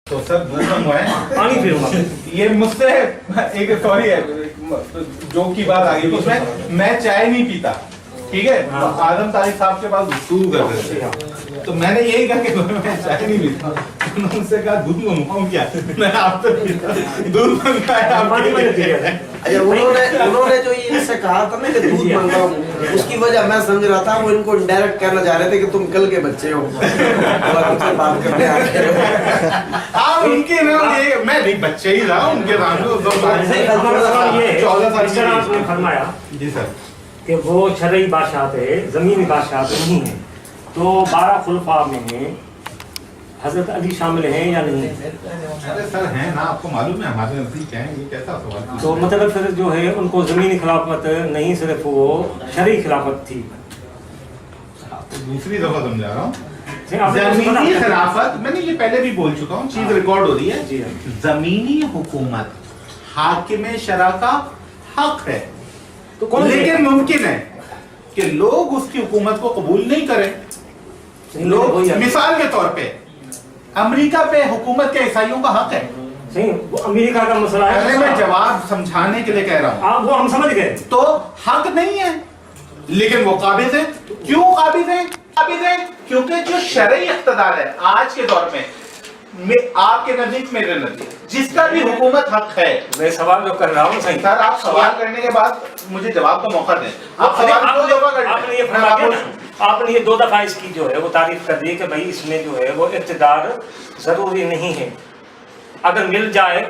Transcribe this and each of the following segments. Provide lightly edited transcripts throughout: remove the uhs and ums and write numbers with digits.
तो सर दूध मंगवाए पानी पीऊंगा। ये मुझसे एक सॉरी है जो की बात आ गई उसमें मैं चाय नहीं पीता, ठीक है। हाँ। आदम तारिक साहब के पास गुफ्तगू कर रहे थे तो मैंने यही कहा कि मैं चाय नहीं पीता। उन्होंने उनसे कहा दूध मंगवाऊं क्या, मैं आप तो पीता दूध मंगवाया पानी मैंने पिया है। अच्छा, उन्होंने जो ये इनसे कहा था ना कि दूध मंगाओ, उसकी वजह मैं समझ रहा था वो इनको डायरेक्ट कहना चाह रहे थे कि तुम कल के बच्चे हो और तुमसे बात करने आ गए हो। आप उनके नाम ये मैं नहीं बच्चे ही रहा उनके नाम हमारा सवाल ये है, 14 साल जिस तरह आपने फरमाया जी सर कि वो शरई बादशाहत है, ज़मीनी बादशाहत नहीं है, तो 12 खुलफा में हजरत अली शामिल हैं या नहीं? अरे सर हैं ना, आपको मालूम है हमारे नजदीक हैं, ये कैसा सवाल है? तो मतलब फिर जो है उनको ज़मीनी खिलाफत नहीं, सिर्फ वो शरई खिलाफत थी। तो दूसरी दफा समझा रहा हूँ, जी, आपने जमीनी कुछ खिलाफत मैंने ये पहले भी बोल चुका हूँ, चीज रिकॉर्ड हो रही है। जी हाँ। जमीनी हुकूमत हाकिम शरा का हक है, तो कौन लेकिन मुमकिन है कि लोग उसकी हुकूमत को कबूल नहीं करें। लोग मिसाल के तौर पे अमेरिका पे हुकूमत के ईसाइयों का हक है। नहीं, वो अमेरिका का मसला है। पहले मैं जवाब समझाने के लिए कह रहा हूँ। आप वो हम समझ गए। तो हक नहीं है लेकिन वो काबिज है। क्यों काबिज है? काबिज है क्योंकि जो शरई इख्तिदार है आज के दौर में आपके नजदीक मेरे नजदीक जिसका भी हुकूमत हक है। मैं सवाल जो कर रहा हूँ सही। सर आप सवाल करने के बाद मुझे जवाब का मौका दें। आप सवाल दो दफा कर लें। आपने ये फरमा दिया ना, आपने ये 2 दफा इसकी जो है वो तारीफ कर दी कि भाई इसमें जो है वो इक़्तिदार जरूरी नहीं है, अगर मिल जाए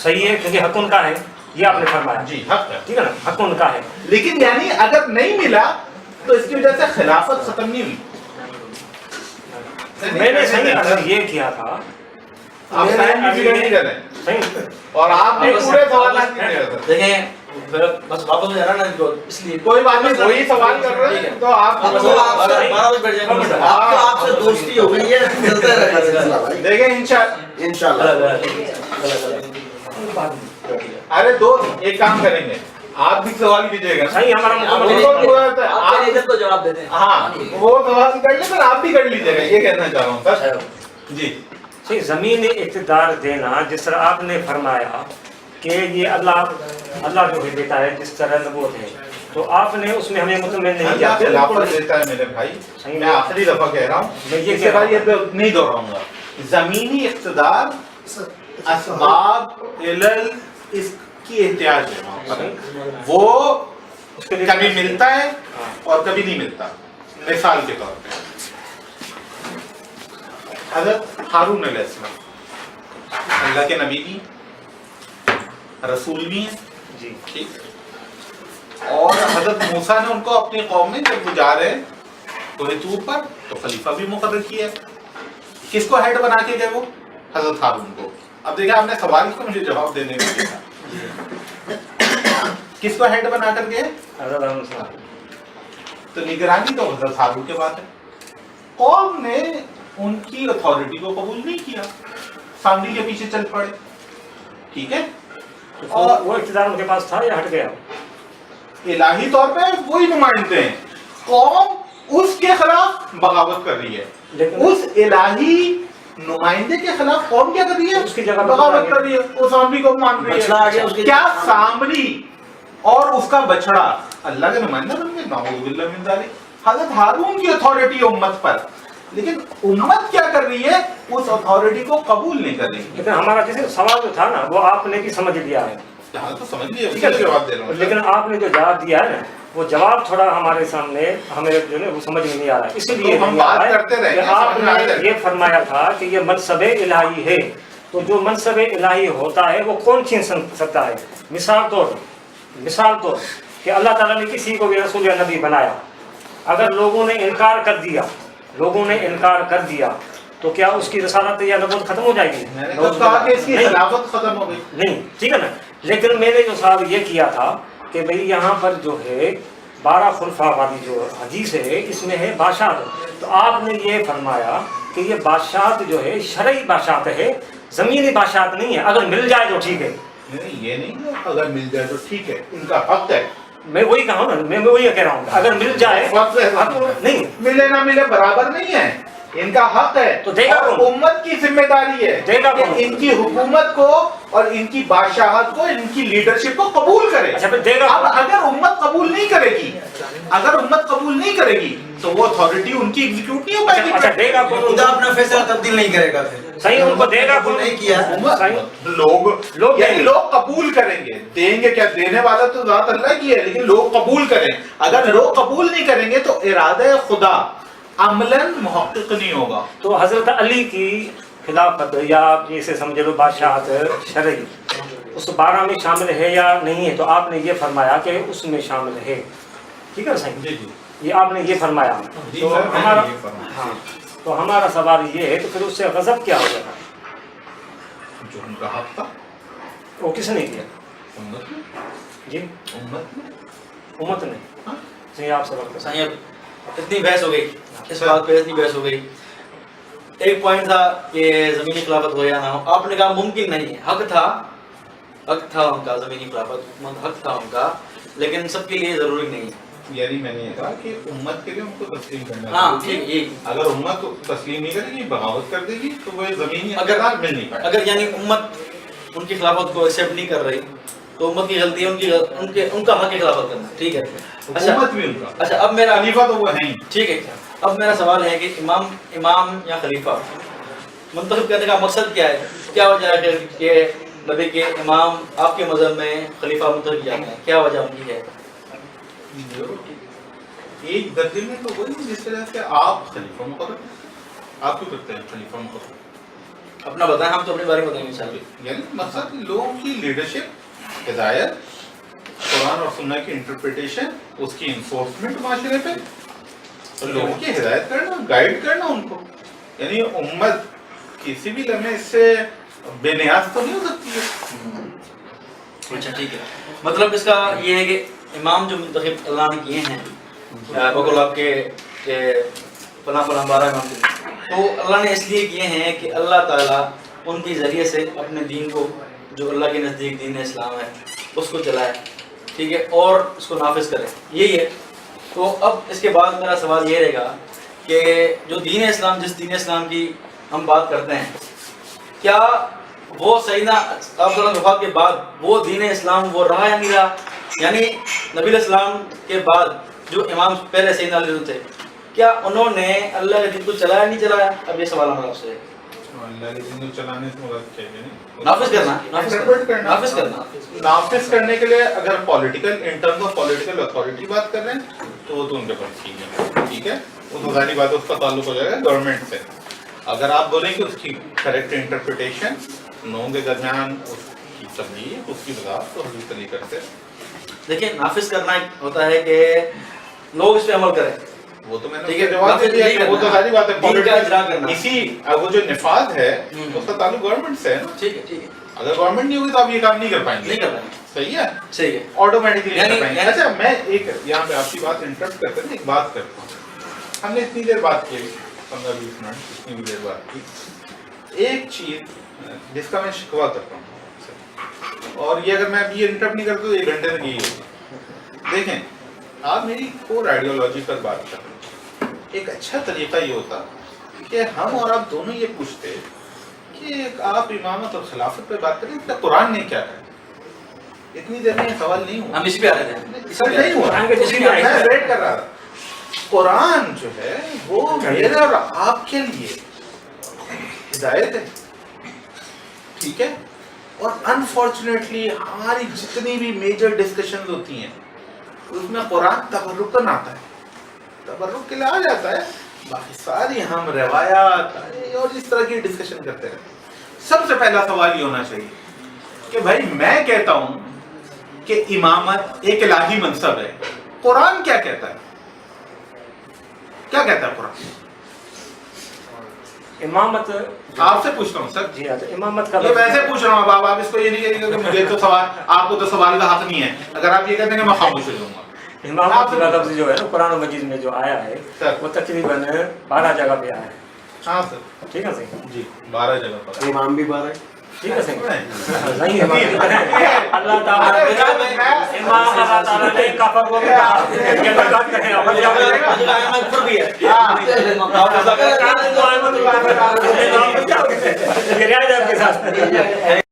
सही है क्योंकि हक उनका है, ये आपने फरमाया। जी हक है, ठीक है ना, हक उनका है। लेकिन यानी अगर नहीं मिला तो इसकी वजह से खिलाफत खत्म नहीं हुई। मैंने सही अगर ये किया था, आप टाइम नहीं कर रहे सही, और आपने पूरे सवाल नहीं कर रहे। देखें बस वापस में जाना ना इनको, इसलिए कोई बात नहीं, वही सवाल कर रहे हैं तो आप अब तो आपसे 12 बजे बैठ जाएंगे। अब तो आपसे दोस्ती हो गई है, चलते रहेगा सिलसिला भाई देखें इंशाल्लाह। अरे दोस्त एक काम करेंगे, आप भी सवाल कीजिएगा। सही हमारा आप इधर तो जवाब देते हैं। हाँ वो सवाल कर ले, आप भी कर लीजिएगा, ये कहना चाह रहा हूँ सर। जी सही, ज़मीनी इक़्तिदार देना जिस तरह आपने फरमाया कि ये अल्लाह जो है देता है जिस तरह नबूवत है, तो आपने उसमें हमें मुतमिन नहीं किया। खिलाफत देता है मेरे भाई, मैं आखिरी दफा कह रहा हूँ, मैं ये इसके बाद ये नहीं दोहराऊंगा। जमीनी इक़्तिदार असबाब इलल इसकी एहतियाज है वहाँ पर। वो कभी मिलता है और कभी नहीं मिलता। मिसाल के तौर पे हज़रत हारून अलैहिस्सलाम अल्लाह के नबी भी रसूल भी हैं जी, ठीक। और हज़रत मूसा ने उनको अपनी कौम में जब वो जा रहे हैं कोहे तूर पर तो खलीफा भी मुकर्रर किया। किसको हेड बना के गए वो? हज़रत हारून को। अब देखिए आपने सवाल को मुझे जवाब देने में दिया। किसको हेड बना कर गए? तो निगरानी तो हज़रत हारून के बाद है। कौम ने उनकी अथॉरिटी को कबूल नहीं किया, सांडी के पीछे चल पड़े, ठीक है। और वो इक़्तिदार उनके पास था या हट गया? इलाही तौर पे वही नुमाइंदे हैं। कौम उसके खिलाफ बगावत कर रही है, लेकिन उस इलाही नुमाइंदे के खिलाफ कौम क्या कर रही है? उसकी जगह बगावत कर रही है, वो सांबरी को मान रही बछड़ा आ गया है। उसकी क्या जगह। सांबरी और उसका बछड़ा अल्लाह के नुमाइंदा बन गए? नाऊज़ुबिल्लाह मिन ज़ालिक। हज़रत हारून की अथॉरिटी उम्मत पर, लेकिन उम्मत क्या कर रही है? उस अथॉरिटी को कबूल नहीं कर रही। लेकिन हमारा जैसे सवाल जो था ना वो आपने भी समझ लिया है, हाँ तो समझ लिए, उसका जवाब दे रहा हूँ। लेकिन आपने जो जवाब दिया है ना वो जवाब थोड़ा हमारे सामने हमें जो है वो समझ में नहीं आ रहा है। इसलिए तो हम नहीं आ बात रहा है करते रहेंगे, कि समझ में आ आपने जाएगा। ये फरमाया था कि ये मनसबे इलाही है, तो जो मनसबे इलाही होता है वो कौन छीन सकता है? मिसाल तो कि अल्लाह ताला ने किसी को भी रसूल या नबी बनाया, अगर लोगों ने इनकार कर दिया तो क्या उसकी रसालत या नबूवत खत्म हो जाएगी? मैंने तो कहा कि इसकी नहीं। खिलाफत खत्म हो गई। नहीं, ठीक है ना। लेकिन मैंने जो साहब ये किया था कि भाई यहाँ पर जो है 12 खुलफा वाली जो हदीस है इसमें है बादशाहत, तो आपने ये फरमाया कि ये बादशाहत जो है शरई बादशाहत है, ज़मीनी बादशाहत नहीं है। अगर मिल जाए तो ठीक है। नहीं ये नहीं है, अगर मिल जाए तो ठीक है, इनका हक है। मैं वही कहा ना, मैं वही कह रहा हूँ, अगर मिल जाए वक्त है, नहीं, मिले ना मिले बराबर नहीं है। इनका हक है तो देगा और कौन? उम्मत की जिम्मेदारी है देगा कि कौन? इनकी हुकूमत को और इनकी बादशाहत को, इनकी लीडरशिप को कबूल करे। अच्छा, फिर देगा अब कौन? अगर उम्मत कबूल नहीं करेगी, अगर उम्मत कबूल नहीं करेगी तो वो अथॉरिटी उनकी एग्जीक्यूट नहीं हो पाएगी। अच्छा, देगा कौन? खुदा अपना फैसला तब्दील नहीं करेगा फिर। सही, उनको देगा कौन? नहीं किया। लोग यानी लोग कबूल करेंगे, देंगे क्या, देने वाला तो ज़ात अल्लाह की है, लेकिन लोग कबूल करें। अगर लोग कबूल नहीं करेंगे तो इरादा खुदा अमलन मुहक्किक नहीं होगा। तो हजरत अली की खिलाफत या आप जैसे समझ लो बादशाहत शरई उस 12 में शामिल है या नहीं है, तो आपने ये फरमाया कि उसमें शामिल है, ठीक है सही, जी जी ये आपने ये फरमाया। जी, तो सर, मैंने हमारा ये फरमाया। हाँ, तो हमारा सवाल ये है, तो फिर उससे गजब क्या हो गया? जो उनका हक था वो किसने किया? उम्मत में, जी, उम्मत में। उम्मत ने। हाँ। सही, आप सबक साईं इतनी बहस हो गई, इस बात पे इतनी बहस हो गई। एक पॉइंट था कि जमीनी खिलाफत हो या ना हो, आपने कहा मुमकिन नहीं है, हक था उनका, जमीनी खिलाफत हक था उनका, लेकिन सबके लिए जरूरी नहीं है। यानी मैंने ये कहा कि उम्मत के लिए उनको तस्लीम करना हाँ, चाहिए। ठीक, यही। अगर उम्मत तस्लीम नहीं करेगी, बगावत कर देगी, तो वो जमीनी अगर- अगर मिल नहीं पाएगा। अगर यानी उम्मत उनकी खिलाफत को एक्सेप्ट नहीं कर रही तो उम्मत की गलती है उनका हक की खिलाफत करना, ठीक है। हुकूमत भी उनका, अच्छा, अब मेरा खलीफा तो वो है ही। ठीक है, अब मेरा सवाल है कि इमाम या खलीफा मुंतखब करने का मकसद क्या है? क्या वजह है कि नबी के इमाम आपके मज़हब में खलीफा मुंतखब किया गया है? क्या वजह उनकी है? एक दर्जे में तो वही जिस तरह से आप खलीफा मुकर्रर, आप क्यों करते हैं खलीफा मुकर्रर? अपना बताएं, हम तो अपने बारे में बताएंगे इंशाल्लाह। यानी मकसद लोगों की लीडरशिप, हिदायत, कुरान और सुन्नह की इंटरप्रिटेशन, उसकी इन्फोर्समेंट माशरे पे, तो लोगों की हिदायत करना, गाइड करना उनको। यानी उम्मत किसी भी लम्हे इससे बेनियाज तो नहीं हो सकती है। अच्छा, ठीक है, मतलब इसका ये है कि इमाम जो मुंतखब अल्लाह ने किए हैं, बकुल आपके फलां 12 इमाम थे, तो अल्लाह ने इसलिए किए हैं कि अल्लाह ताला उनके ज़रिए से अपने दीन को, जो अल्लाह के नज़दीक दीन इस्लाम है, उसको चलाए, ठीक है, और उसको नाफिज करे, यही है। तो अब इसके बाद मेरा सवाल ये रहेगा कि जो दीन इस्लाम, जिस दीन इस्लाम की हम बात करते हैं, क्या वो सईदना अब्दुल वफ़ात के बाद वो दीन इस्लाम वो रहा या नहीं रहा? यानी नबी इस्लाम के बाद जो इमाम पहले सईदना अली थे, क्या उन्होंने अल्लाह के दीन को चलाया नहीं चलाया? अब ये सवाल हमारा आपसे है। अल्लाह के दीन को चलाने से मुराद क्या है? नाफिज करना, इंटरप्रेट करना, नाफिज करना। नाफिज करने के लिए अगर political, in terms of political authority बात कर रहे हैं तो वो तो उनके पास ठीक है, वो तो सारी बात, उसका ताल्लुक हो जाएगा गवर्नमेंट से। अगर आप बोलें कि उसकी करेक्ट इंटरप्रिटेशन लोगों के दरमियान उसकी तबलीग, उसकी वजाहत, तो हज़रत अली करते हैं। देखिए, नाफिज करना एक होता है कि लोग इस पे अमल करें, वो तो मैंने ठीक है, जवाब दे दिया कि वो तो सारी बात है, दीन का इजरा करना। इसी वो जो निफाज है उसका ताल्लुक गवर्नमेंट से है ना। ठीक है, ठीक है, अगर गवर्नमेंट नहीं होगी तो आप ये काम नहीं कर पाएंगे। नहीं कर पाएंगे, सही है, सही है। ऑटोमेटिकली यानी- कर पाएंगे। यानी- अच्छा, मैं एक यहाँ पे आपकी बात इंटरप्ट करते हैं, एक बात करता हूँ। हमने इतनी देर बात की, 15-20 मिनट, इतनी भी देर बात की। एक चीज जिसका मैं शिकवा करता हूँ आपसे, और ये अगर मैं अभी ये इंटरप्ट नहीं करता तो 1 घंटे तक यही होगा। देखें, आप मेरी कोर आइडियोलॉजी पर बात कर रहे हैं। एक अच्छा तरीका ये होता कि हम और आप दोनों ये पूछते कि आप इमामत और खिलाफत पे बात करें तो कुरान ने क्या कहा। इतनी देर में ये सवाल नहीं हुआ, हम इस पे आ रहे थे, सर नहीं हुआ, कुरान के जिसमें मैं वेट कर रहा था। कुरान जो है वो मेरे और आपके लिए हिदायत है, ठीक है। और अनफॉर्चुनेटली हमारी जितनी भी मेजर डिस्कशंस होती हैं उसमें कुरान तबर्रुकन आता है, तबर्रुक के लिए आ जाता है, बाकी सारी हम रवायात और इस तरह की डिस्कशन करते रहते। सबसे पहला सवाल ये होना चाहिए कि भाई मैं कहता हूं कि इमामत एक इलाही मनसब है, कुरान क्या कहता है? क्या कहता है कुरान? इमामत, आपसे पूछता हूँ सर। जी हाँ, तो इमामत का ये वैसे पूछ रहा हूँ आप इसको ये नहीं कहेंगे कि मुझे तो सवाल, आपको तो सवाल का हक नहीं है। अगर आप ये कहते हैं मैं खामोश हो जाऊंगा। इमामत का लफ्ज़ जो है ना कुरान मजीद में जो आया है सर। वो तकरीबन 12 जगह पे आया है, हाँ सर, ठीक है सही। जी 12 जगह पर। इमाम भी 12 ٹھیک ہے صحیح اللہ تعالیٰ امام اللہ تعالیٰ نے کافر کو بھی کہا کہ ملاقات کریں بھی ہے یہ رعایت ہے آپ کے ساتھ